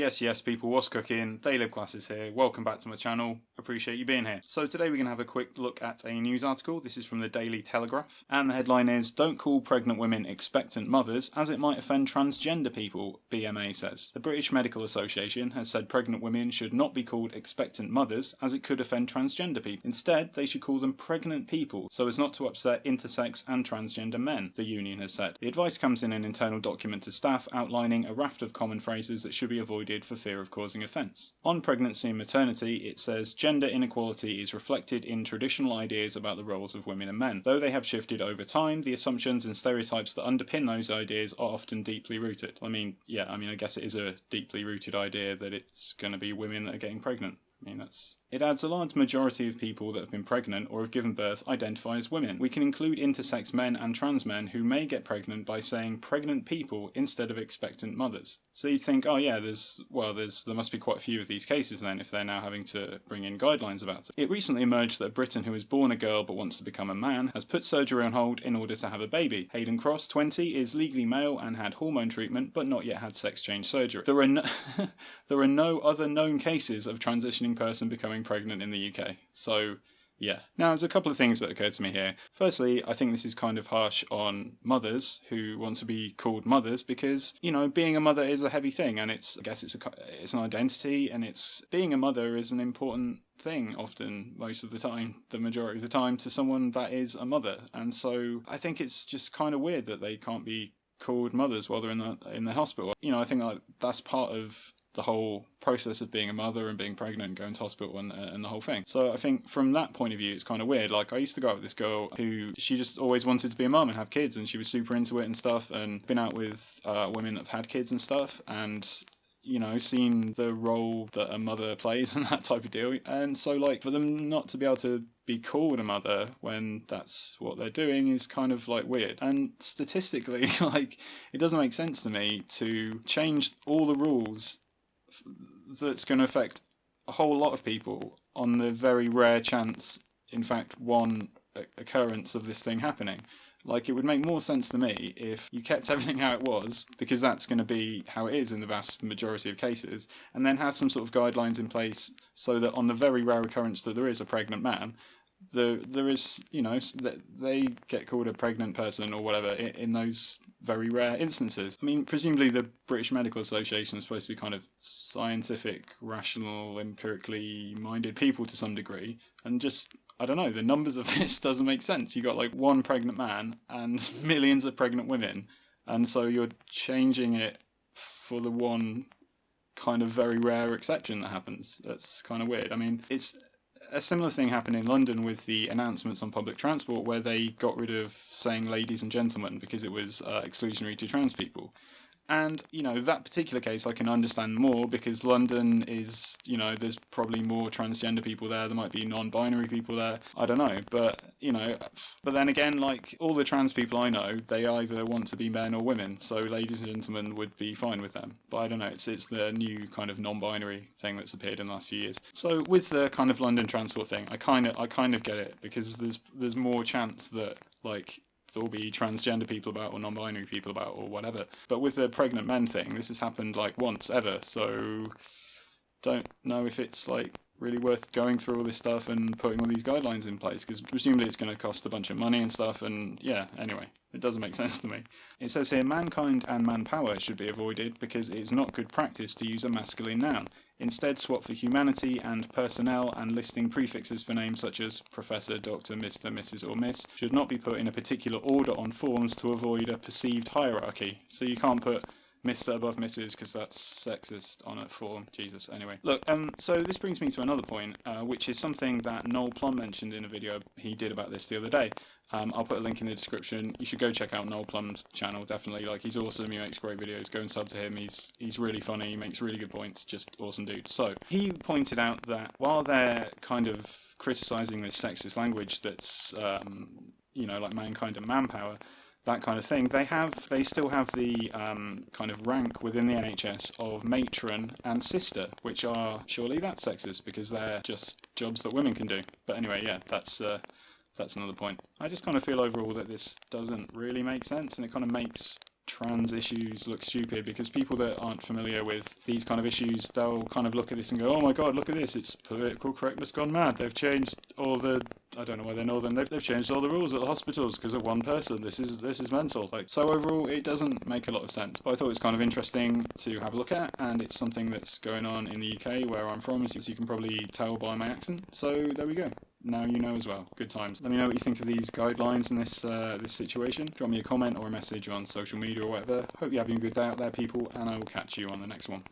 Yes, people, what's cooking? Daily Classes here. Welcome back to my channel. Appreciate you being here. So today we're going to have a quick look at a news article. This is from the Daily Telegraph. And the headline is, "Don't call pregnant women expectant mothers as it might offend transgender people," BMA says. The British Medical Association has said pregnant women should not be called expectant mothers as it could offend transgender people. Instead, they should call them pregnant people so as not to upset intersex and transgender men, the union has said. The advice comes in an internal document to staff outlining a raft of common phrases that should be avoided for fear of causing offence. On pregnancy and maternity, it says gender inequality is reflected in traditional ideas about the roles of women and men. Though they have shifted over time, the assumptions and stereotypes that underpin those ideas are often deeply rooted. I guess it is a deeply rooted idea that it's going to be women that are getting pregnant. It adds a large majority of people that have been pregnant or have given birth identify as women. We can include intersex men and trans men who may get pregnant by saying pregnant people instead of expectant mothers. So you'd think, oh yeah, there must be quite a few of these cases then if they're now having to bring in guidelines about it. It recently emerged that a Briton who was born a girl but wants to become a man has put surgery on hold in order to have a baby. Hayden Cross, 20, is legally male and had hormone treatment but not yet had sex change surgery. There are no other known cases of transitioning person becoming pregnant in the UK. So yeah. Now, there's a couple of things that occurred to me here. Firstly, I think this is kind of harsh on mothers who want to be called mothers because, being a mother is a heavy thing, and it's an identity, and being a mother is an important thing often, most of the time, the majority of the time, to someone that is a mother. And so I think it's just kind of weird that they can't be called mothers while they're in the hospital. I think that's part of the whole process of being a mother and being pregnant and going to hospital and the whole thing. So I think from that point of view, it's kind of weird. Like, I used to go out with this girl who, she just always wanted to be a mum and have kids, and she was super into it and stuff, and been out with women that have had kids and stuff, and seen the role that a mother plays and that type of deal. And so, for them not to be able to be called a mother when that's what they're doing is kind of, weird. And statistically, it doesn't make sense to me to change all the rules that's going to affect a whole lot of people on the very rare chance, in fact, one occurrence of this thing happening. It would make more sense to me if you kept everything how it was, because that's going to be how it is in the vast majority of cases, and then have some sort of guidelines in place so that on the very rare occurrence that there is a pregnant man, there is, that they get called a pregnant person or whatever in those very rare instances. Presumably the British Medical Association is supposed to be kind of scientific, rational, empirically minded people to some degree, and just, I don't know, the numbers of this doesn't make sense. You got one pregnant man and millions of pregnant women, and so you're changing it for the one kind of very rare exception that happens. That's kind of weird. It's a similar thing happened in London with the announcements on public transport, where they got rid of saying ladies and gentlemen because it was exclusionary to trans people. And, that particular case I can understand more because London is, there's probably more transgender people there. There might be non-binary people there. I don't know. But, but then again, all the trans people I know, they either want to be men or women. So ladies and gentlemen would be fine with them. But I don't know. It's the new kind of non-binary thing that's appeared in the last few years. So with the kind of London transport thing, I kind of get it, because there's more chance that, there'll be transgender people about or non-binary people about or whatever. But with the pregnant men thing, this has happened once ever, so don't know if it's really worth going through all this stuff and putting all these guidelines in place, because presumably it's going to cost a bunch of money and stuff, and yeah, anyway, it doesn't make sense to me. It says here, mankind and manpower should be avoided because it is not good practice to use a masculine noun. Instead, swap for humanity and personnel, and listing prefixes for names such as Professor, Doctor, Mr, Mrs or Miss should not be put in a particular order on forms to avoid a perceived hierarchy. So you can't put Mr above Mrs because that's sexist on a form. Jesus. Anyway, look, so this brings me to another point, which is something that Noel Plum mentioned in a video he did about this the other day. I'll put a link in the description. You should go check out Noel Plum's channel, definitely. He's awesome, he makes great videos. Go and sub to him, he's really funny, he makes really good points, just awesome dude. So, he pointed out that while they're kind of criticising this sexist language that's, mankind and manpower, that kind of thing, they still have the kind of rank within the NHS of matron and sister, which are, surely that's sexist, because they're just jobs that women can do. But anyway, yeah, that's another point. I just kind of feel overall that this doesn't really make sense, and it kind of makes trans issues look stupid, because people that aren't familiar with these kind of issues, they'll kind of look at this and go, oh my god, look at this, it's political correctness gone mad. They've changed all the, I don't know why they're northern, they've changed all the rules at the hospitals because of one person. This is mental. Like, so overall it doesn't make a lot of sense, but I thought it was kind of interesting to have a look at, and it's something that's going on in the UK where I'm from, as you can probably tell by my accent. So there we go. Now you know as well. Good times. Let me know what you think of these guidelines and this situation. Drop me a comment or a message on social media or whatever. Hope you're having a good day out there, people, and I will catch you on the next one.